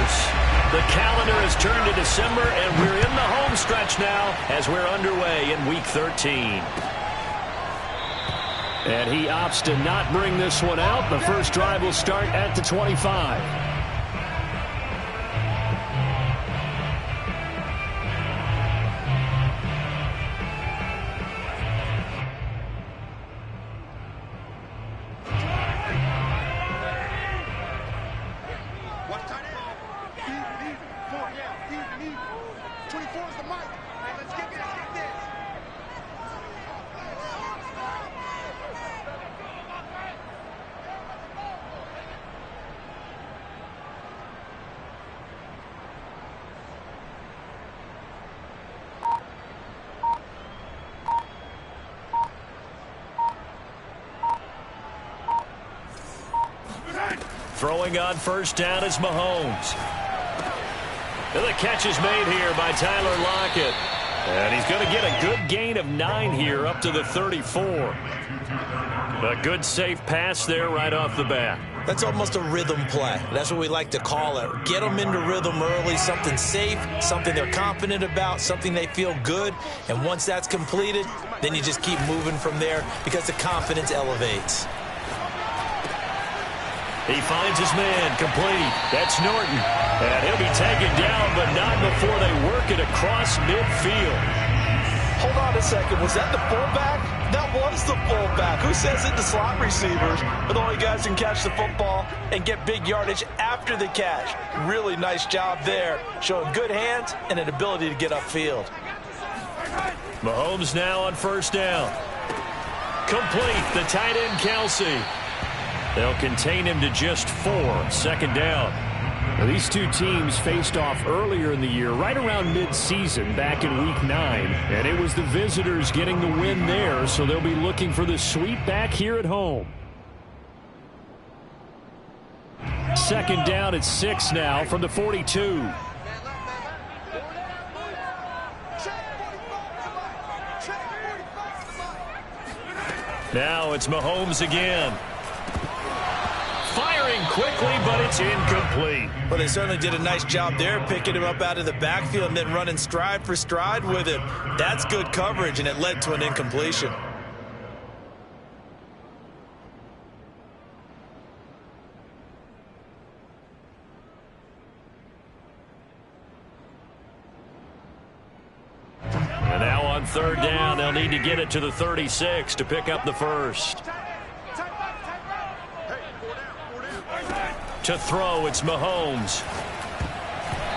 quarters. The calendar has turned to December, and we're in the home stretch now as we're underway in Week 13. And he opts to not bring this one out. The first drive will start at the 25. Throwing on first down is Mahomes. And the catch is made here by Tyler Lockett. And he's going to get a good gain of 9 here up to the 34. A good safe pass there right off the bat. That's almost a rhythm play. That's what we like to call it. Get them into rhythm early, something safe, something they're confident about, something they feel good. And once that's completed, then you just keep moving from there because the confidence elevates. He finds his man complete. That's Norton. And he'll be taken down, but not before they work it across midfield. Hold on a second. Was that the fullback? That was the fullback. Who says it? The slot receivers are the only guys who can catch the football and get big yardage after the catch. Really nice job there, showing good hands and an ability to get upfield. Mahomes now on first down. Complete. The tight end, Kelsey. They'll contain him to just 4. Second down. Now, these two teams faced off earlier in the year, right around mid-season, back in Week 9. And it was the visitors getting the win there, so they'll be looking for the sweep back here at home. Second down at 6 now from the 42. Now it's Mahomes again. Firing quickly, but it's incomplete. Well, they certainly did a nice job there, picking him up out of the backfield and then running stride for stride with him. That's good coverage, and it led to an incompletion. And now on third down, they'll need to get it to the 36 to pick up the first. To throw, it's Mahomes.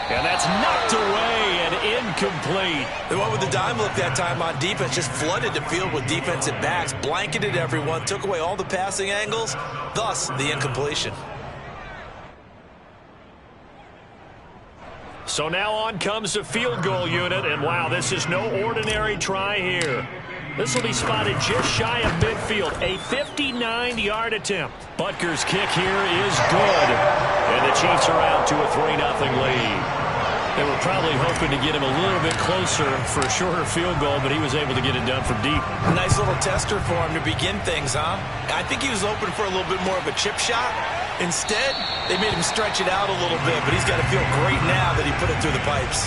And that's knocked away and incomplete. They went with the dime look that time on defense, just flooded the field with defensive backs, blanketed everyone, took away all the passing angles, thus the incompletion. So now on comes the field goal unit, and wow, this is no ordinary try here. This will be spotted just shy of midfield, a 59-yard attempt. Butker's kick here is good, and the Chiefs are out to a 3-0 lead. They were probably hoping to get him a little bit closer for a shorter field goal, but he was able to get it done from deep. Nice little tester for him to begin things, huh? I think he was hoping for a little bit more of a chip shot. Instead, they made him stretch it out a little bit, but he's got to feel great now that he put it through the pipes.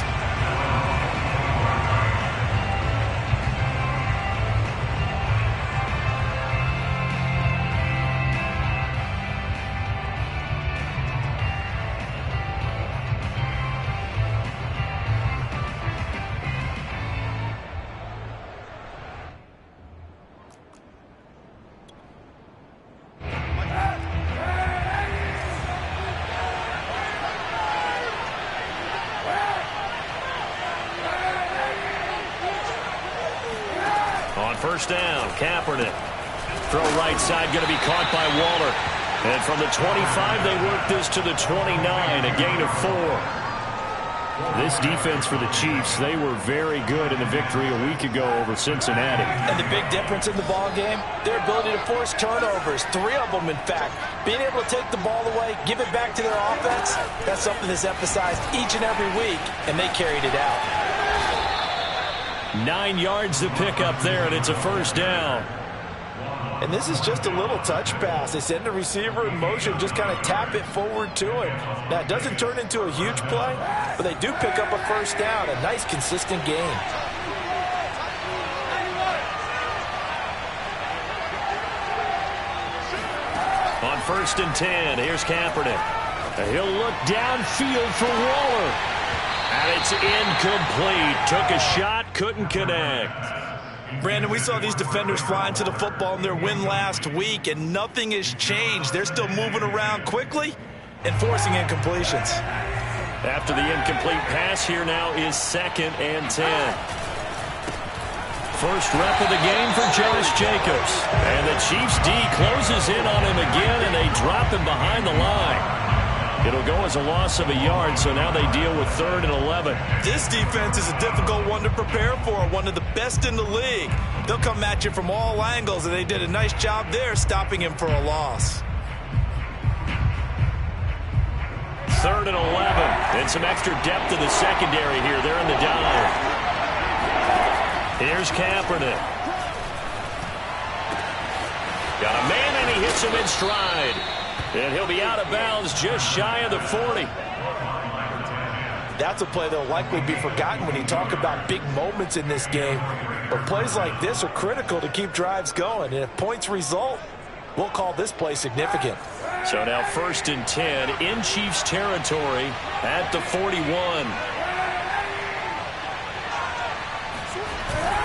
First down, Kaepernick. Throw right side, going to be caught by Waller. And from the 25, they work this to the 29, a gain of 4. This defense for the Chiefs, they were very good in the victory a week ago over Cincinnati. And the big difference in the ball game, their ability to force turnovers, 3 of them in fact. Being able to take the ball away, give it back to their offense, that's something that's emphasized each and every week, and they carried it out. 9 yards to pick up there, and it's a first down. And this is just a little touch pass. They send the receiver in motion, just kind of tap it forward to him. Now, it doesn't turn into a huge play, but they do pick up a first down. A nice, consistent gain. On 1st and 10, here's Kaepernick. He'll look downfield for Waller. And it's incomplete. Took a shot, couldn't connect. Brandon, we saw these defenders flying to the football in their win last week, and nothing has changed. They're still moving around quickly and forcing incompletions. After the incomplete pass, here now is 2nd and 10. First rep of the game for Josh Jacobs. And the Chiefs D closes in on him again, and they drop him behind the line. It'll go as a loss of a yard, so now they deal with 3rd and 11. This defense is a difficult one to prepare for, one of the best in the league. They'll come at you from all angles, and they did a nice job there stopping him for a loss. 3rd and 11. And some extra depth to the secondary here. They're in the dive. Here's Kaepernick. Got a man, and he hits him in stride. And he'll be out of bounds just shy of the 40. That's a play that'll likely be forgotten when you talk about big moments in this game. But plays like this are critical to keep drives going. And if points result, we'll call this play significant. So now 1st and 10 in Chiefs territory at the 41.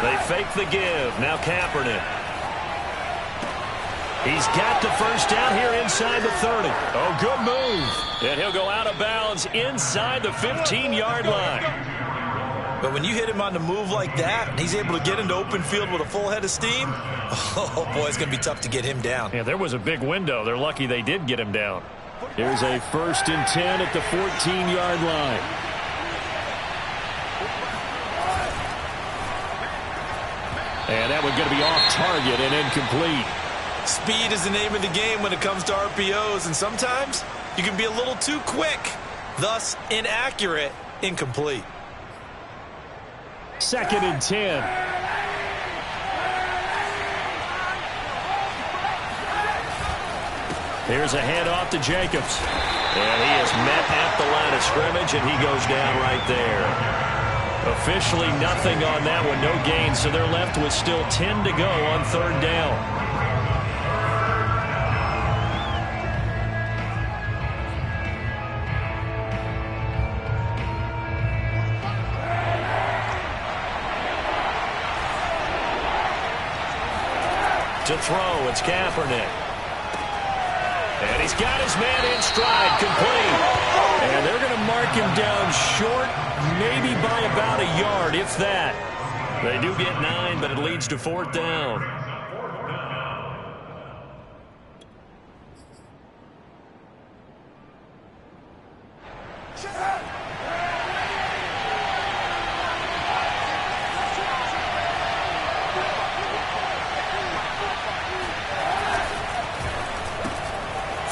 They fake the give. Now Kaepernick. He's got the first down here inside the 30. Oh, good move. And he'll go out of bounds inside the 15-yard line. But when you hit him on the move like that, and he's able to get into open field with a full head of steam, oh, boy, it's going to be tough to get him down. Yeah, there was a big window. They're lucky they did get him down. Here's a 1st and 10 at the 14-yard line. And that one's going to be off target and incomplete. Speed is the name of the game when it comes to RPOs, and sometimes you can be a little too quick, thus inaccurate, incomplete. 2nd and 10. Here's a handoff to Jacobs. And he is met at the line of scrimmage, and he goes down right there. Officially nothing on that one, no gain, so they're left with still 10 to go on 3rd down. To throw, it's Kaepernick. And he's got his man in stride, complete. And they're going to mark him down short, maybe by about a yard, if that. They do get 9, but it leads to 4th down.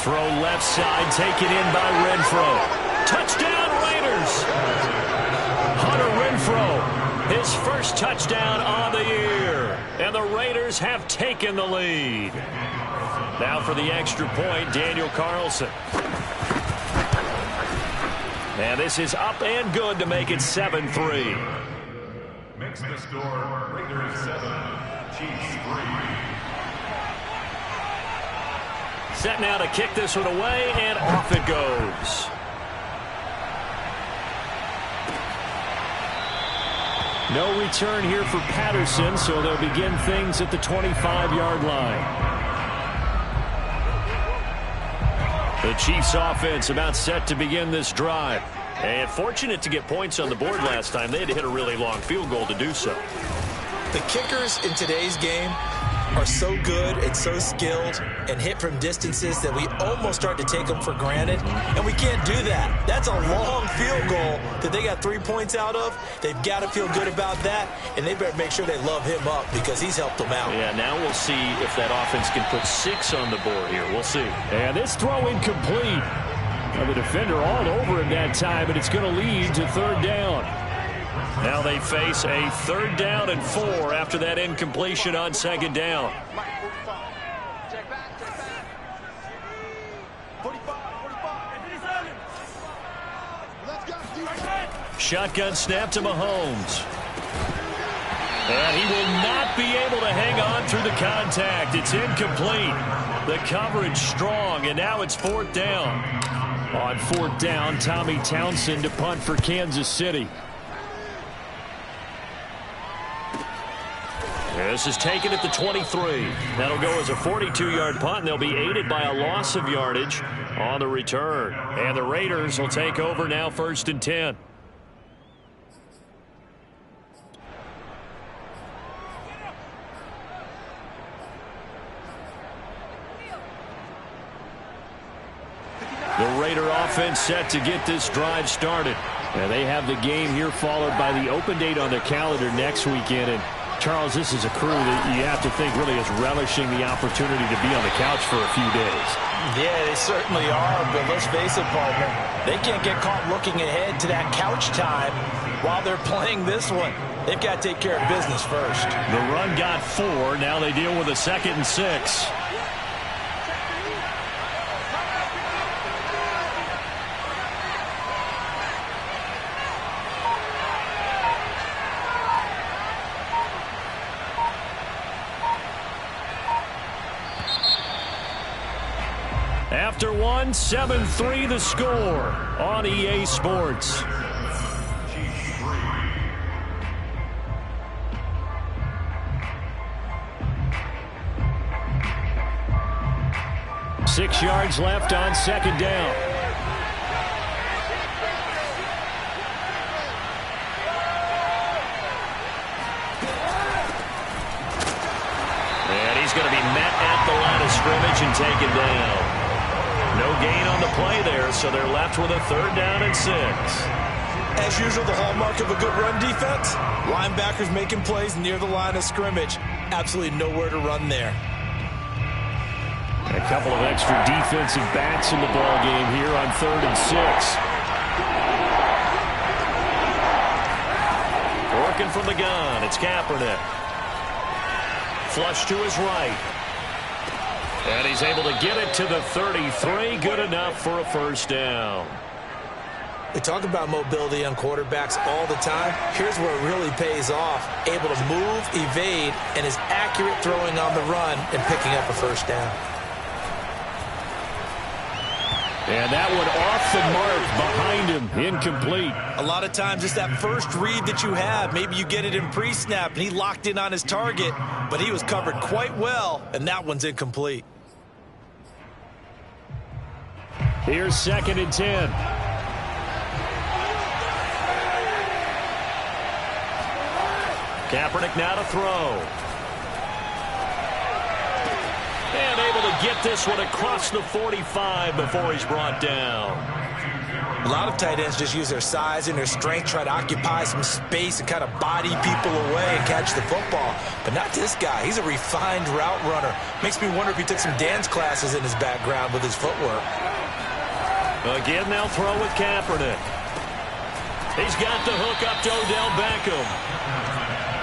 Throw left side, taken in by Renfro. Touchdown, Raiders! Hunter Renfro, his first touchdown on the year. And the Raiders have taken the lead. Now for the extra point, Daniel Carlson. And this is up and good to make it 7-3. Makes the score, Raiders 7, Chiefs 3. Set now to kick this one away, and off it goes. No return here for Patterson, so they'll begin things at the 25-yard line. The Chiefs offense about set to begin this drive. And fortunate to get points on the board last time. They had to hit a really long field goal to do so. The kickers in today's game are so good and so skilled and hit from distances that we almost start to take them for granted, and we can't do that. That's a long field goal that they got 3 points out of. They've got to feel good about that, and they better make sure they love him up because he's helped them out. Yeah, now we'll see if that offense can put 6 on the board here. We'll see. And this throw incomplete. Well, the defender all over him that time, and it's going to lead to 3rd down. Now they face a 3rd down and 4 after that incompletion on 2nd down. Shotgun snap to Mahomes. And he will not be able to hang on through the contact. It's incomplete. The coverage strong, and now it's 4th down. On 4th down, Tommy Townsend to punt for Kansas City. This is taken at the 23. That'll go as a 42-yard punt, and they'll be aided by a loss of yardage on the return. And the Raiders will take over now, 1st and 10. The Raider offense set to get this drive started. And they have the game here followed by the open date on their calendar next weekend. And Charles, this is a crew that you have to think really is relishing the opportunity to be on the couch for a few days. Yeah, they certainly are, but let's face it, partner. They can't get caught looking ahead to that couch time while they're playing this one. They've got to take care of business first. The run got 4. Now they deal with a 2nd and 6. After 1, 7-3 the score on EA Sports. Six yards left on 2nd down. And he's going to be met at the line of scrimmage and taken down. No gain on the play there, so they're left with a 3rd down and 6. As usual, the hallmark of a good run defense, linebackers making plays near the line of scrimmage. Absolutely nowhere to run there. A couple of extra defensive backs in the ball game here on 3rd and 6. Working from the gun, it's Kaepernick. Flush to his right. And he's able to get it to the 33. Good enough for a 1st down. We talk about mobility on quarterbacks all the time. Here's where it really pays off. Able to move, evade, and is accurate throwing on the run and picking up a 1st down. And that one off the mark behind him. Incomplete. A lot of times it's that first read that you have. Maybe you get it in pre-snap, and he locked in on his target, but he was covered quite well, and that one's incomplete. Here's 2nd and 10. Kaepernick now to throw. And able to get this one across the 45 before he's brought down. A lot of tight ends just use their size and their strength, try to occupy some space and kind of body people away and catch the football. But not this guy. He's a refined route runner. Makes me wonder if he took some dance classes in his background with his footwork. Again, they'll throw with Kaepernick. He's got the hook up to Odell Beckham.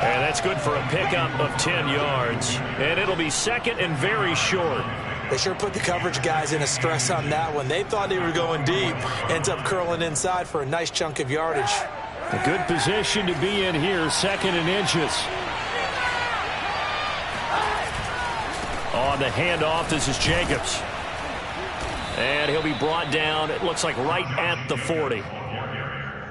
And that's good for a pickup of 10 yards. And it'll be 2nd and very short. They sure put the coverage guys in a stress on that one. They thought they were going deep. Ends up curling inside for a nice chunk of yardage. A good position to be in here, 2nd and inches. On the handoff, this is Jacobs. And he'll be brought down, it looks like right at the 40.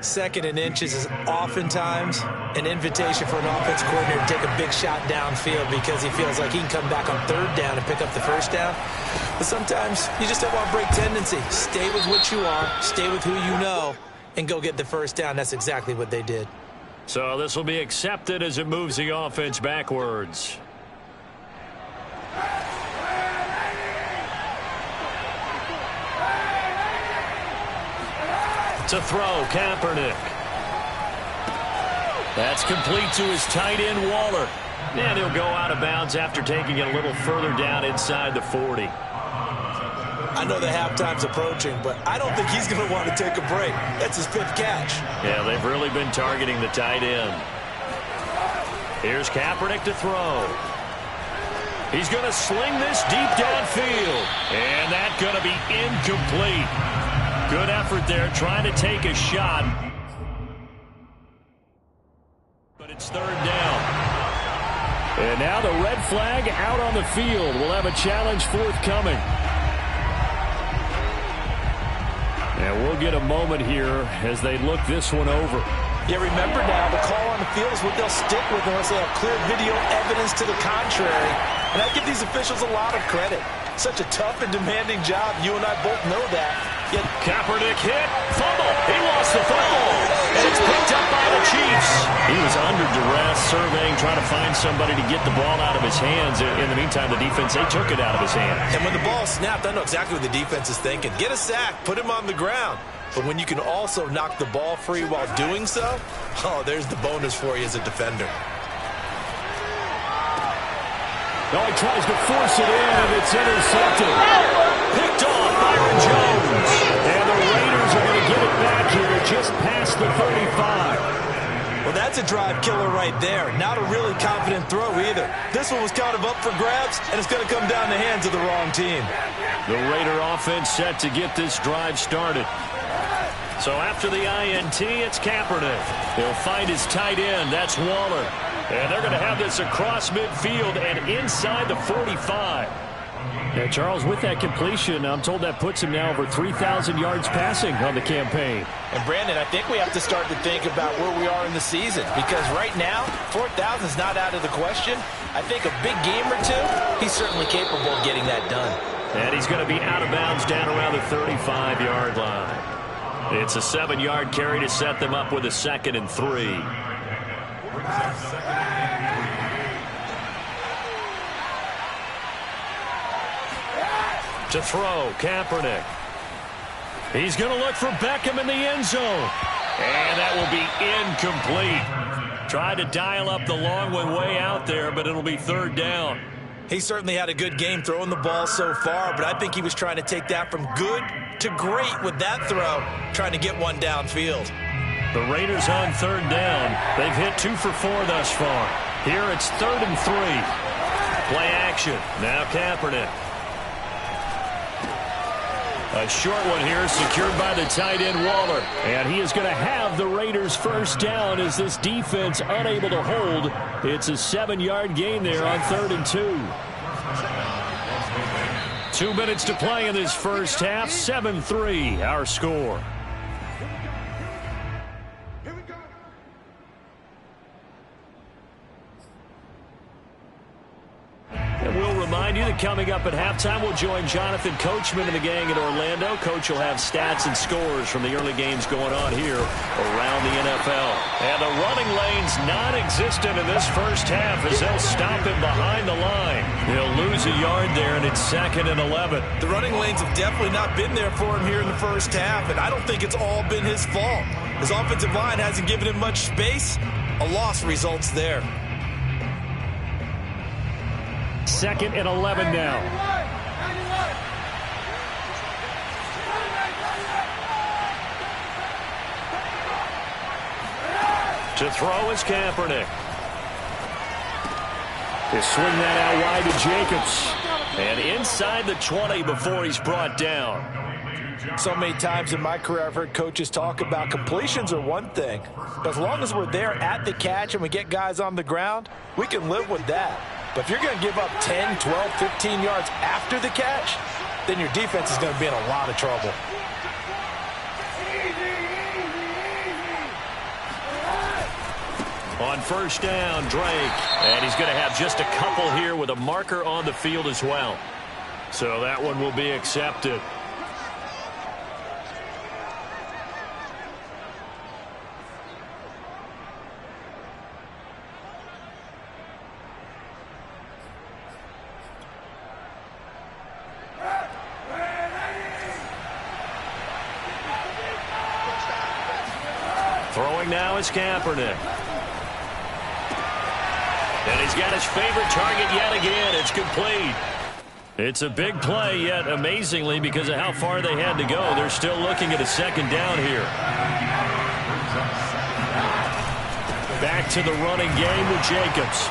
2nd and inches is oftentimes an invitation for an offense coordinator to take a big shot downfield because he feels like he can come back on 3rd down and pick up the 1st down. But sometimes you just don't want break tendency. Stay with what you are, stay with who you know, and go get the 1st down. That's exactly what they did. So this will be accepted as it moves the offense backwards. To throw, Kaepernick. That's complete to his tight end, Waller. And he'll go out of bounds after taking it a little further down inside the 40. I know the halftime's approaching, but I don't think he's going to want to take a break. That's his 5th catch. Yeah, they've really been targeting the tight end. Here's Kaepernick to throw. He's going to sling this deep downfield. And that's going to be incomplete. Good effort there, trying to take a shot. But it's third down. And now the red flag out on the field. We'll have a challenge forthcoming. And we'll get a moment here as they look this one over. Yeah, remember now, the call on the field is what they'll stick with unless they have clear video evidence to the contrary. And I give these officials a lot of credit. Such a tough and demanding job. You and I both know that. Yet Kaepernick hit. Fumble. He lost the football. And it's picked up by the Chiefs. He was under duress, surveying, trying to find somebody to get the ball out of his hands. In the meantime, the defense, they took it out of his hands. And when the ball snapped, I know exactly what the defense is thinking. Get a sack. Put him on the ground. But when you can also knock the ball free while doing so, oh, there's the bonus for you as a defender. No, he tries to force it in, and it's intercepted. Picked off Byron Jones. And the Raiders are going to get it back here just past the 35. Well, that's a drive killer right there. Not a really confident throw either. This one was kind of up for grabs, and it's going to come down the hands of the wrong team. The Raider offense set to get this drive started. So after the INT, it's Kaepernick. He'll find his tight end. That's Waller. And they're going to have this across midfield and inside the 45. Now, Charles, with that completion, I'm told that puts him now over 3,000 yards passing on the campaign. And, Brandon, I think we have to start to think about where we are in the season. Because right now, 4,000 is not out of the question. I think a big game or two, he's certainly capable of getting that done. And he's going to be out of bounds down around the 35-yard line. It's a 7-yard carry to set them up with a 2nd and 3. To throw, Kaepernick. He's going to look for Beckham in the end zone. And that will be incomplete. Tried to dial up the long one way out there, but it'll be third down. He certainly had a good game throwing the ball so far, but I think he was trying to take that from good to great with that throw, trying to get one downfield. The Raiders on third down. They've hit 2 for 4 thus far. Here it's 3rd and 3. Play action. Now Kaepernick. A short one here secured by the tight end Waller. And he is going to have the Raiders first down as this defense unable to hold. It's a 7-yard gain there on 3rd and 2. 2 minutes to play in this first half. 7-3 our score. And we'll remind you that coming up at halftime, we'll join Jonathan Coachman and the gang in Orlando. Coach will have stats and scores from the early games going on here around the NFL. And the running lane's non-existent in this first half as they'll stop him behind the line. He'll lose a yard there, and it's 2nd and 11. The running lanes have definitely not been there for him here in the first half, and I don't think it's all been his fault. His offensive line hasn't given him much space. A loss results there. 2nd and 11 now. To throw is Kaepernick. He'll swing that out wide to Jacobs. And inside the 20 before he's brought down. So many times in my career I've heard coaches talk about completions are one thing. But as long as we're there at the catch and we get guys on the ground, we can live with that. But if you're going to give up 10, 12, 15 yards after the catch, then your defense is going to be in a lot of trouble. On first down, Drake. And he's going to have just a couple here with a marker on the field as well. So that one will be accepted. Throwing now is Kaepernick. And he's got his favorite target yet again. It's complete. It's a big play, yet amazingly, because of how far they had to go, they're still looking at a 2nd down here. Back to the running game with Jacobs.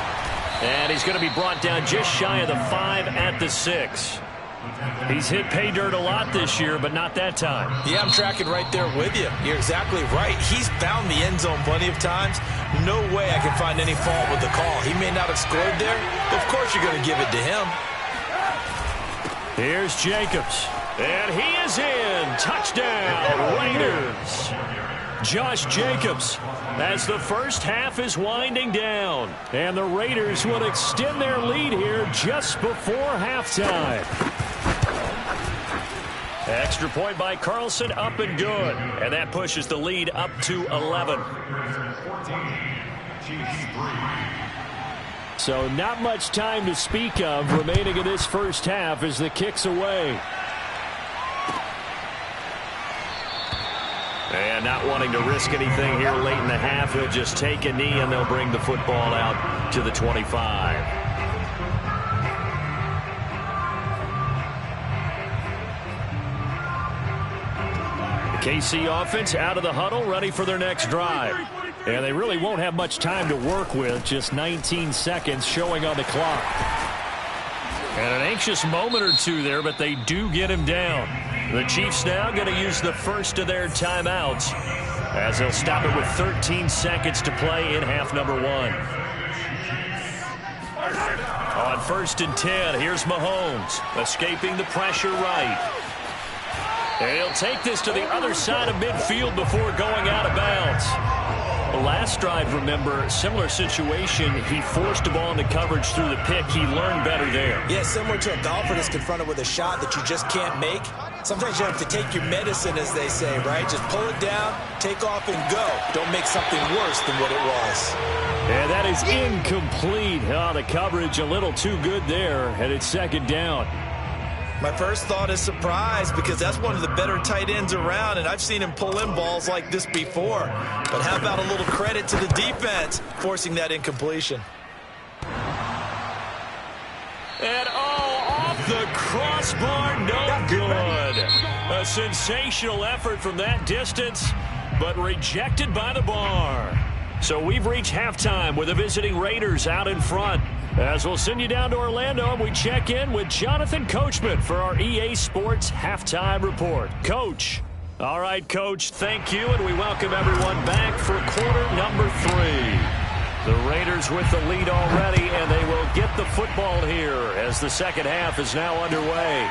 And he's going to be brought down just shy of the 5 at the 6. He's hit pay dirt a lot this year, but not that time. Yeah, I'm tracking right there with you. You're exactly right. He's found the end zone plenty of times. No way I can find any fault with the call. He may not have scored there, but of course you're going to give it to him. Here's Jacobs. And he is in. Touchdown, Raiders. Josh Jacobs as the first half is winding down. And the Raiders will extend their lead here just before halftime. Extra point by Carlson, up and good. And that pushes the lead up to 11. So not much time to speak of remaining in this first half as the kick's away. And not wanting to risk anything here late in the half, he'll just take a knee and they'll bring the football out to the 25. The KC offense out of the huddle, ready for their next drive. And they really won't have much time to work with, just 19 seconds showing on the clock. And an anxious moment or two there, but they do get him down. The Chiefs now going to use the first of their timeouts as they'll stop it with 13 seconds to play in half number 1. On 1st and 10, here's Mahomes escaping the pressure right. And he'll take this to the other side of midfield before going out of bounds. The last drive, remember, similar situation. He forced a ball into coverage through the pick. He learned better there. Yeah, similar to a golfer that's confronted with a shot that you just can't make. Sometimes you have to take your medicine, as they say, right? Just pull it down, take off, and go. Don't make something worse than what it was. And that is incomplete. Oh, the coverage a little too good there, and it's 2nd down. My first thought is surprise, because that's one of the better tight ends around, and I've seen him pull in balls like this before. But how about a little credit to the defense forcing that incompletion? And off the crossbar, no good. A sensational effort from that distance, but rejected by the bar. So we've reached halftime with the visiting Raiders out in front. As we'll send you down to Orlando, we check in with Jonathan Coachman for our EA Sports Halftime Report. Coach. All right, Coach, thank you, and we welcome everyone back for quarter number 3. The Raiders with the lead already, and they will get the football here as the second half is now underway.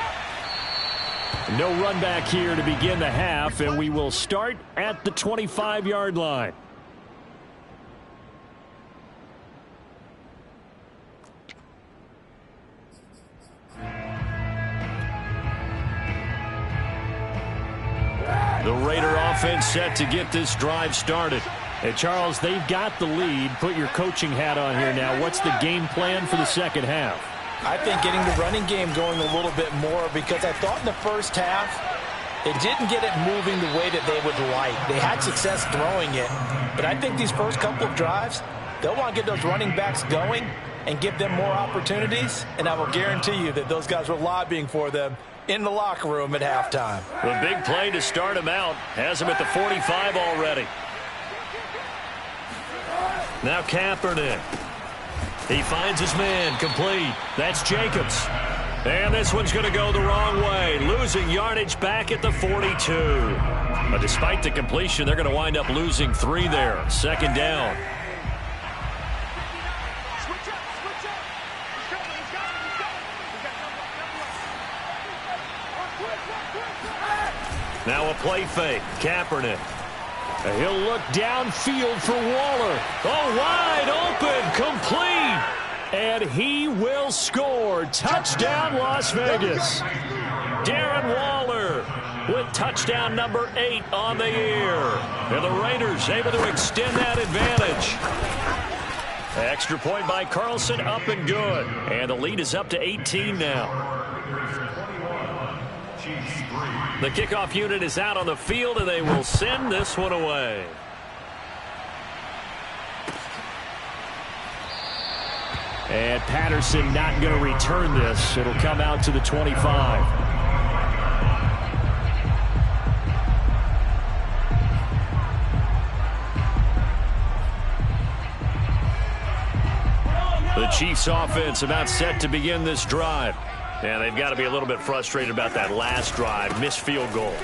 No run back here to begin the half, and we will start at the 25-yard line. The Raider offense set to get this drive started. Hey, Charles, they've got the lead. Put your coaching hat on here now. What's the game plan for the second half? I think getting the running game going a little bit more, because I thought in the first half they didn't get it moving the way that they would like. They had success throwing it, but I think these first couple of drives, they'll want to get those running backs going and give them more opportunities, and I will guarantee you that those guys were lobbying for them in the locker room at halftime. The big play to start him out has him at the 45 already. Now Kaepernick. He finds his man, complete. That's Jacobs. And this one's going to go the wrong way, losing yardage back at the 42. But despite the completion, they're going to wind up losing 3 there. 2nd down. Now a play fake. Kaepernick. He'll look downfield for Waller. Oh, wide open. Complete. And he will score. Touchdown, Las Vegas. Darren Waller with touchdown number 8 on the year. And the Raiders able to extend that advantage. Extra point by Carlson, up and good. And the lead is up to 18 now. The kickoff unit is out on the field, and they will send this one away. And Patterson not going to return this. It'll come out to the 25. The Chiefs offense about set to begin this drive. And they've got to be a little bit frustrated about that last drive, missed field goal.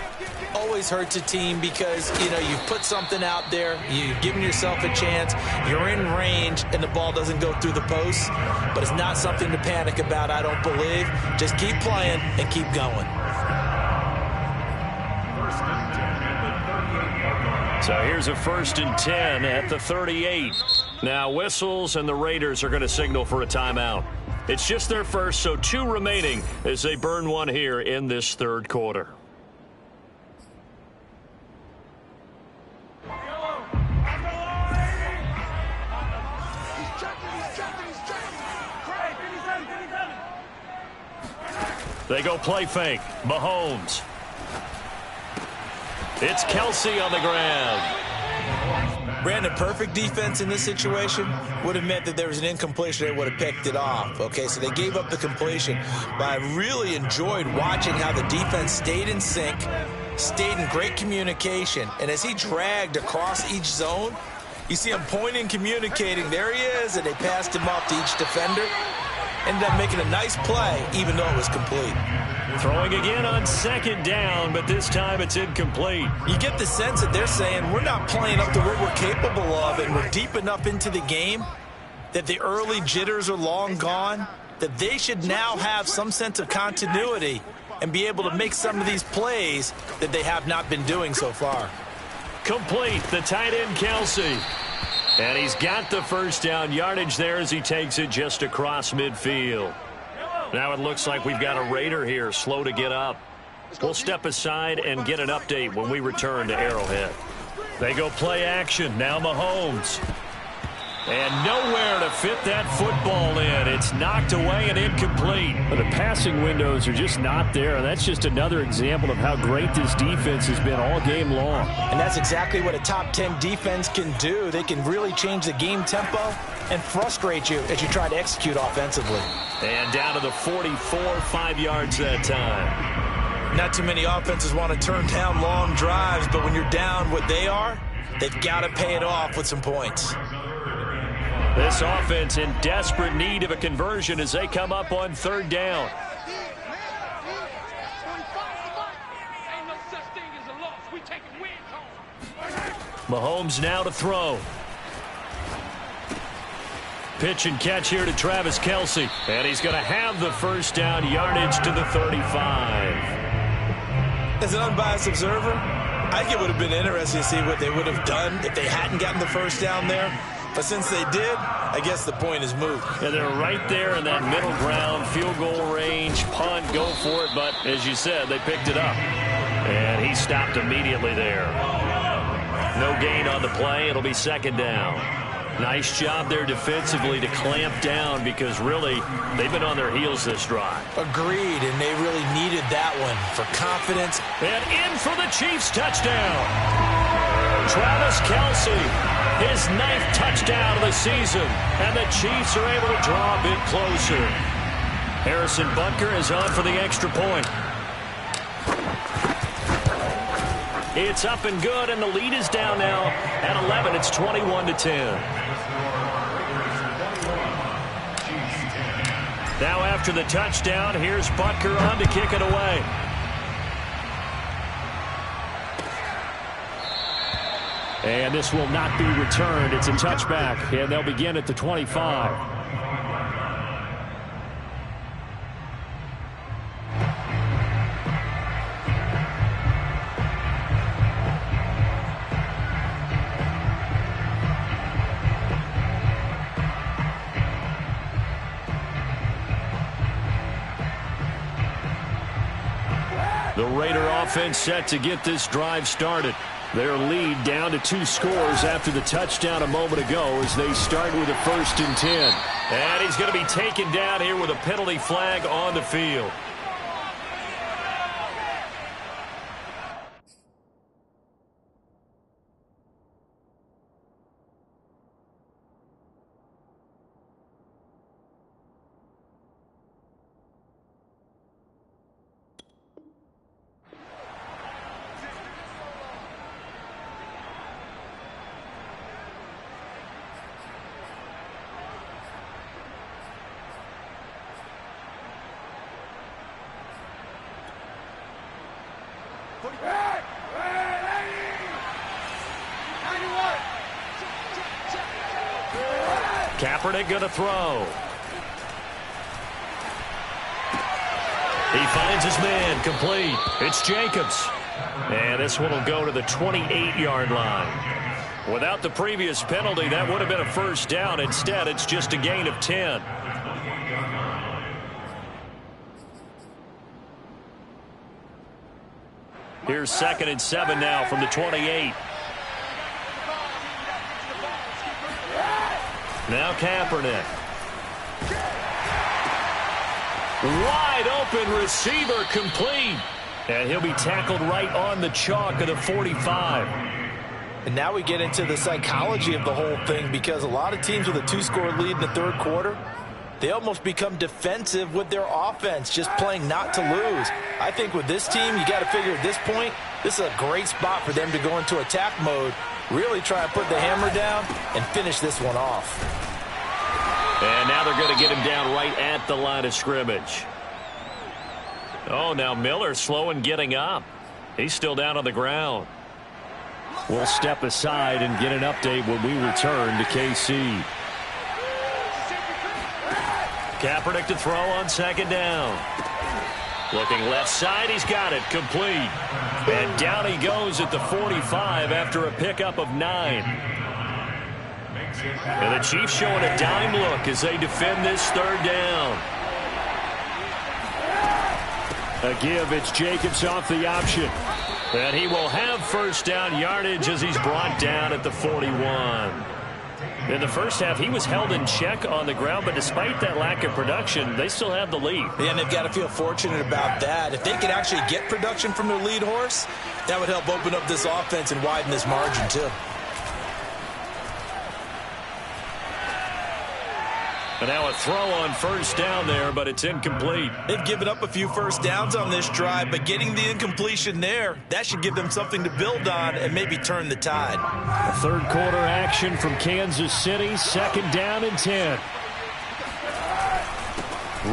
Always hurts a team because, you've put something out there, you've given yourself a chance, you're in range, and the ball doesn't go through the posts. But it's not something to panic about, I don't believe. Just keep playing and keep going. So here's a 1st and 10 at the 38. Now whistles, and the Raiders are going to signal for a timeout. It's just their first, so 2 remaining as they burn one here in this 3rd quarter. They go play fake. Mahomes. It's Kelsey on the ground. Brandon, perfect defense in this situation would have meant that there was an incompletion. They would have picked it off. Okay, so they gave up the completion. But I really enjoyed watching how the defense stayed in sync, stayed in great communication. And as he dragged across each zone, you see him pointing, communicating. There he is, and they passed him off to each defender. Ended up making a nice play, even though it was complete. Throwing again on 2nd down, but this time it's incomplete. You get the sense that they're saying we're not playing up to what we're capable of, and we're deep enough into the game that the early jitters are long gone, that they should now have some sense of continuity and be able to make some of these plays that they have not been doing so far. Complete, the tight end Kelsey. And he's got the 1st down yardage there as he takes it just across midfield. Now it looks like we've got a Raider here, slow to get up. We'll step aside and get an update when we return to Arrowhead. They go play action. Now Mahomes. And nowhere to fit that football in. It's knocked away and incomplete. But the passing windows are just not there. And that's just another example of how great this defense has been all game long. And that's exactly what a top 10 defense can do. They can really change the game tempo and frustrate you as you try to execute offensively. And down to the 44, 5 yards that time. Not too many offenses want to turn down long drives, but when you're down what they are, they've got to pay it off with some points. This offense in desperate need of a conversion as they come up on 3rd down. Mahomes now to throw. Pitch and catch here to Travis Kelsey. And he's going to have the 1st down yardage to the 35. As an unbiased observer, I think it would have been interesting to see what they would have done if they hadn't gotten the 1st down there. But since they did, I guess the point is moved. And they're right there in that middle ground, field goal range, punt, go for it. But as you said, they picked it up. And he stopped immediately there. No gain on the play. It'll be 2nd down. Nice job there defensively to clamp down because really they've been on their heels this drive. Agreed, and they really needed that one for confidence. And in for the Chiefs touchdown. Travis Kelsey, his 9th touchdown of the season, and the Chiefs are able to draw a bit closer. Harrison Butker is on for the extra point. It's up and good, and the lead is down now at 11. It's 21-10. Now after the touchdown, here's Butker on to kick it away. And this will not be returned. It's a touchback, and they'll begin at the 25. The Raider offense set to get this drive started. Their lead down to 2 scores after the touchdown a moment ago as they start with a 1st and 10. And he's going to be taken down here with a penalty flag on the field. Kaepernick going to throw. He finds his man, complete. It's Jacobs. And this one will go to the 28-yard line. Without the previous penalty, that would have been a first down. Instead, it's just a gain of 10. Here's 2nd and 7 now from the 28. Now Kaepernick. Wide open receiver, complete. And he'll be tackled right on the chalk of the 45. And now we get into the psychology of the whole thing, because a lot of teams with a 2-score lead in the third quarter, they almost become defensive with their offense, just playing not to lose. I think with this team, you got to figure at this point, this is a great spot for them to go into attack mode, really try and put the hammer down and finish this one off. And now they're going to get him down right at the line of scrimmage. Oh, now Miller slow in getting up. He's still down on the ground. We'll step aside and get an update when we return to KC. Kaepernick to throw on 2nd down. Looking left side, he's got it, complete. And down he goes at the 45 after a pickup of 9. And the Chiefs showing a dime look as they defend this 3rd down. A give, it's Jacobs off the option. And he will have first down yardage as he's brought down at the 41. In the first half, he was held in check on the ground, but despite that lack of production, they still have the lead. Yeah, and they've got to feel fortunate about that. If they could actually get production from their lead horse, that would help open up this offense and widen this margin, too. And now a throw on first down there, but it's incomplete. They've given up a few first downs on this drive, but getting the incompletion there, that should give them something to build on and maybe turn the tide. A third quarter action from Kansas City, 2nd down and 10.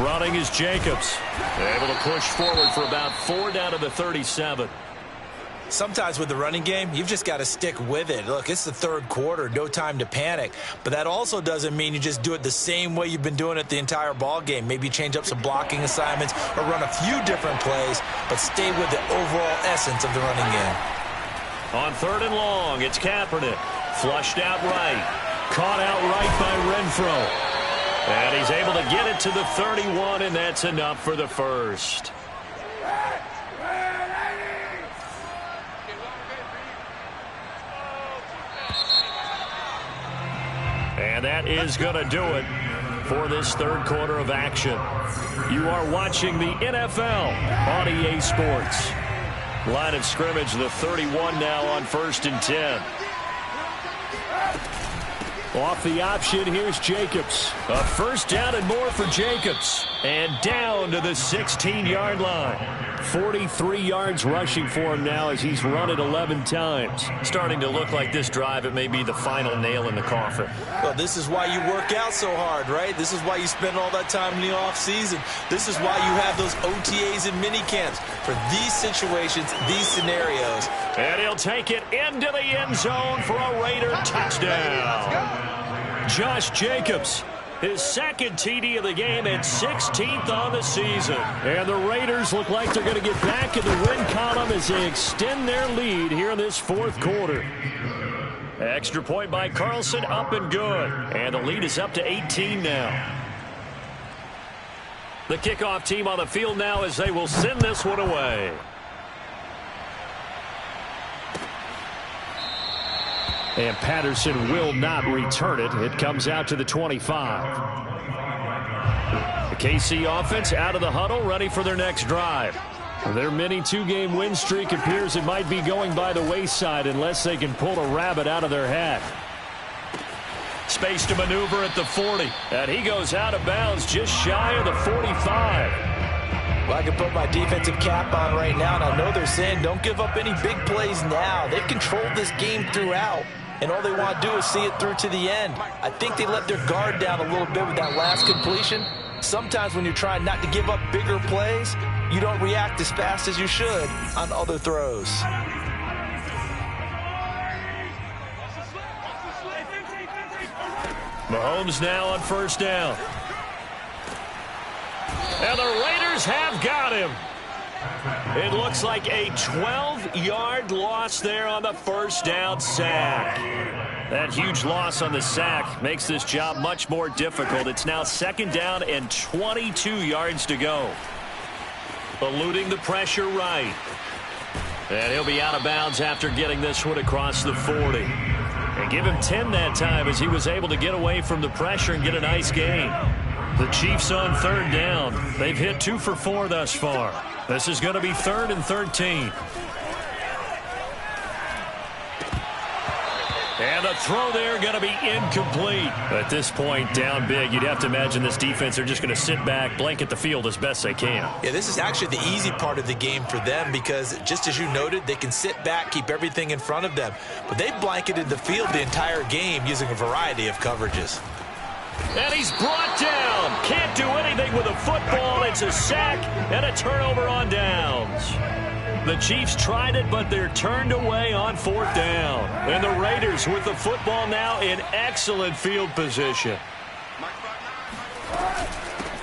Running is Jacobs. Able to push forward for about 4 down to the 37. Sometimes with the running game, you've just got to stick with it. Look, it's the third quarter, no time to panic. But that also doesn't mean you just do it the same way you've been doing it the entire ball game. Maybe change up some blocking assignments or run a few different plays, but stay with the overall essence of the running game. On 3rd and long, it's Kaepernick. Flushed out right. Caught out right by Renfro. And he's able to get it to the 31, and that's enough for the first. And that is going to do it for this third quarter of action. You are watching the NFL on EA Sports. Line of scrimmage, the 31 now on 1st and 10. Off the option, here's Jacobs. A first down and more for Jacobs. And down to the 16-yard line. 43 yards rushing for him now as he's run it 11 times. Starting to look like this drive, it may be the final nail in the coffin. Well, this is why you work out so hard, right? This is why you spend all that time in the offseason. This is why you have those OTAs and mini camps for these situations, these scenarios. And he'll take it into the end zone for a Raider touchdown. Josh Jacobs, his 2nd TD of the game and 16th on the season. And the Raiders look like they're going to get back in the win column as they extend their lead here in this 4th quarter. Extra point by Carlson, up and good. And the lead is up to 18 now. The kickoff team on the field now as they will send this one away. And Patterson will not return it. It comes out to the 25. The KC offense out of the huddle, ready for their next drive. Their mini 2-game win streak appears it might be going by the wayside unless they can pull a rabbit out of their hat. Space to maneuver at the 40. And he goes out of bounds just shy of the 45. Well, I can put my defensive cap on right now, and I know they're saying don't give up any big plays now. They've controlled this game throughout, and all they want to do is see it through to the end. I think they let their guard down a little bit with that last completion. Sometimes when you're trying not to give up bigger plays, you don't react as fast as you should on other throws. Mahomes now on first down. And the Raiders have got him. It looks like a 12-yard loss there on the first down sack. That huge loss on the sack makes this job much more difficult. It's now second down and 22 yards to go. Eluding the pressure right. And he'll be out of bounds after getting this one across the 40. And give him 10 that time as he was able to get away from the pressure and get a nice gain. The Chiefs on third down. They've hit 2 for 4 thus far. This is going to be 3rd and 13. And the throw there going to be incomplete. At this point, down big, you'd have to imagine this defense are just going to sit back, blanket the field as best they can. Yeah, this is actually the easy part of the game for them because, just as you noted, they can sit back, keep everything in front of them. But they blanketed the field the entire game using a variety of coverages. And he's brought down. Can't do anything with a football. It's a sack and a turnover on downs. The Chiefs tried it, but they're turned away on 4th down. And the Raiders with the football now in excellent field position.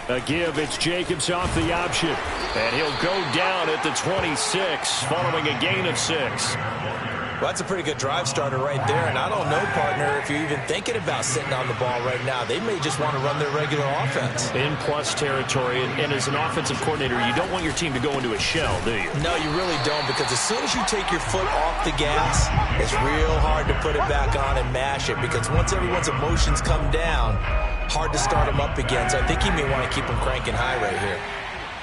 A give, it's Jacobs off the option. And he'll go down at the 26, following a gain of 6. Well, that's a pretty good drive starter right there. And I don't know, partner, if you're even thinking about sitting on the ball right now. They may just want to run their regular offense. In plus territory, and as an offensive coordinator, you don't want your team to go into a shell, do you? No, you really don't, because as soon as you take your foot off the gas, it's real hard to put it back on and mash it, because once everyone's emotions come down, hard to start them up again. So I think he may want to keep them cranking high right here.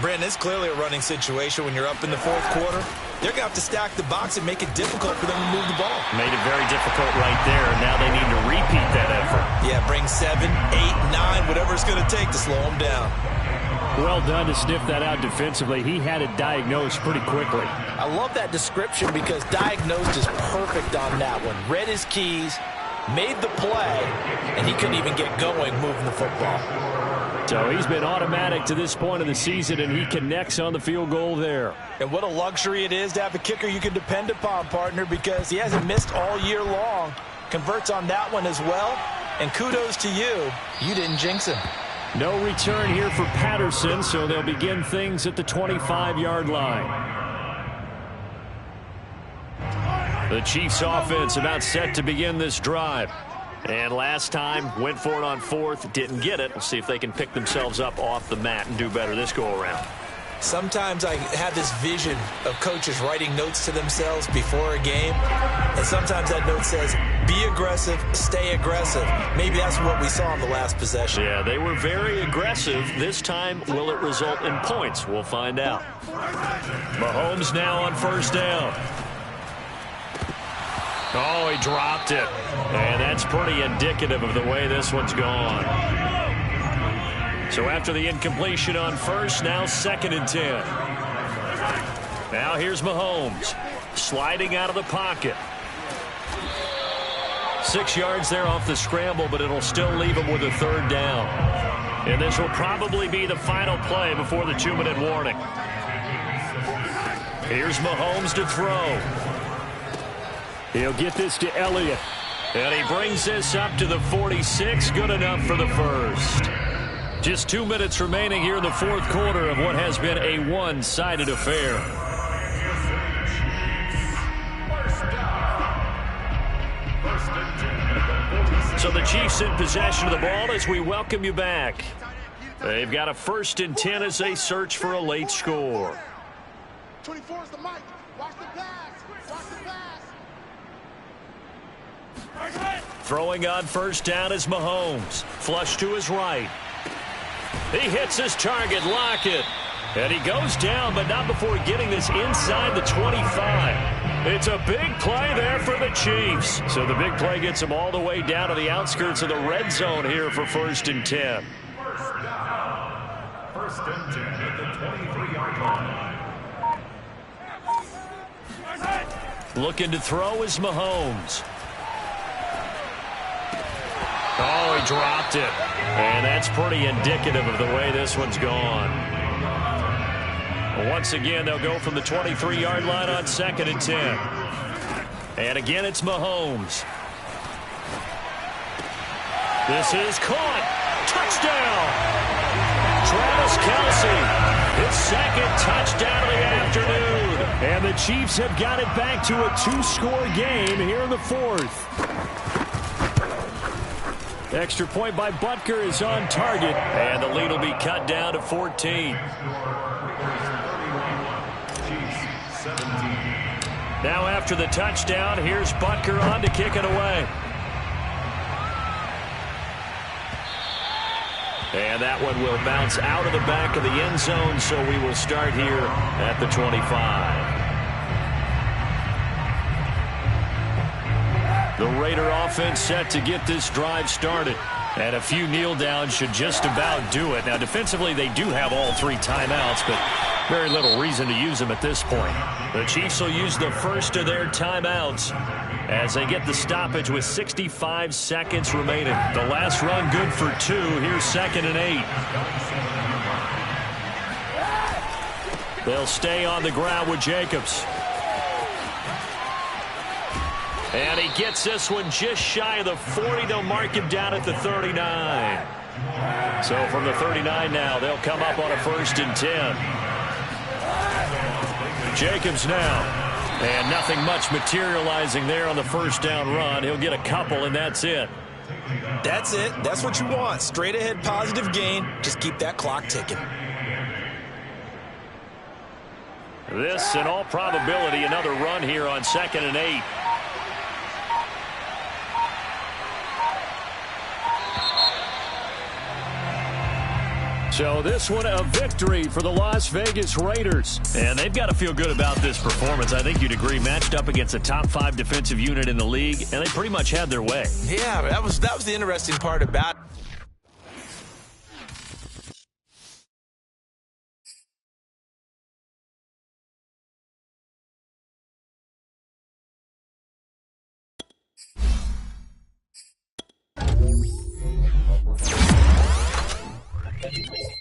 Brandon, it's clearly a running situation when you're up in the 4th quarter. They're going to have to stack the box and make it difficult for them to move the ball. Made it very difficult right there. Now they need to repeat that effort. Yeah, bring 7, 8, 9, whatever it's going to take to slow them down. Well done to sniff that out defensively. He had it diagnosed pretty quickly. I love that description because diagnosed is perfect on that one. Read his keys, made the play, and he couldn't even get going moving the football. So he's been automatic to this point of the season, and he connects on the field goal there. And what a luxury it is to have a kicker you can depend upon, partner, because he hasn't missed all year long. Converts on that one as well. And kudos to you. You didn't jinx him. No return here for Patterson, so they'll begin things at the 25-yard line. The Chiefs offense about set to begin this drive. And last time, went for it on 4th, didn't get it. We'll see if they can pick themselves up off the mat and do better this go-around. Sometimes I have this vision of coaches writing notes to themselves before a game, and sometimes that note says, be aggressive, stay aggressive. Maybe that's what we saw in the last possession. Yeah, they were very aggressive. This time, will it result in points? We'll find out. Mahomes now on first down. Oh, he dropped it. And that's pretty indicative of the way this one's gone. So after the incompletion on first, now 2nd and 10. Now here's Mahomes. Sliding out of the pocket. 6 yards there off the scramble, but it'll still leave him with a 3rd down. And this will probably be the final play before the 2-minute warning. Here's Mahomes to throw. He'll get this to Elliott. And he brings this up to the 46. Good enough for the first. Just 2 minutes remaining here in the 4th quarter of what has been a one-sided affair. So the Chiefs in possession of the ball as we welcome you back. They've got a 1st and 10 as they search for a late score. 24 is the mic. Watch the pass. Watch the pass. Throwing on first down is Mahomes. Flush to his right. He hits his target, Lockett. And he goes down, but not before getting this inside the 25. It's a big play there for the Chiefs. So the big play gets them all the way down to the outskirts of the red zone here for 1st and 10. First and 10 at the 23-yard line. Looking to throw is Mahomes. Oh, he dropped it. And that's pretty indicative of the way this one's gone. Once again, they'll go from the 23-yard line on 2nd and 10. And again, it's Mahomes. This is caught. Touchdown. Travis Kelce, his second touchdown of the afternoon. And the Chiefs have got it back to a 2-score game here in the fourth. Extra point by Butker is on target. And the lead will be cut down to 14. Now after the touchdown, here's Butker on to kick it away. And that one will bounce out of the back of the end zone, so we will start here at the 25. The Raider offense set to get this drive started. And a few kneel downs should just about do it. Now, defensively, they do have all 3 timeouts, but very little reason to use them at this point. The Chiefs will use the first of their timeouts as they get the stoppage with 65 seconds remaining. The last run good for 2. Here's 2nd and 8. They'll stay on the ground with Jacobs. And he gets this one just shy of the 40. They'll mark him down at the 39. So from the 39 now, they'll come up on a 1st and 10. Jacobs now. And nothing much materializing there on the first down run. He'll get a couple, and that's it. That's it. That's what you want. Straight ahead positive gain. Just keep that clock ticking. This, in all probability, another run here on 2nd and 8. So this one a victory for the Las Vegas Raiders. And they've got to feel good about this performance. I think you'd agree, matched up against a top 5 defensive unit in the league, and they pretty much had their way. Yeah, that was the interesting part about it. Thank you.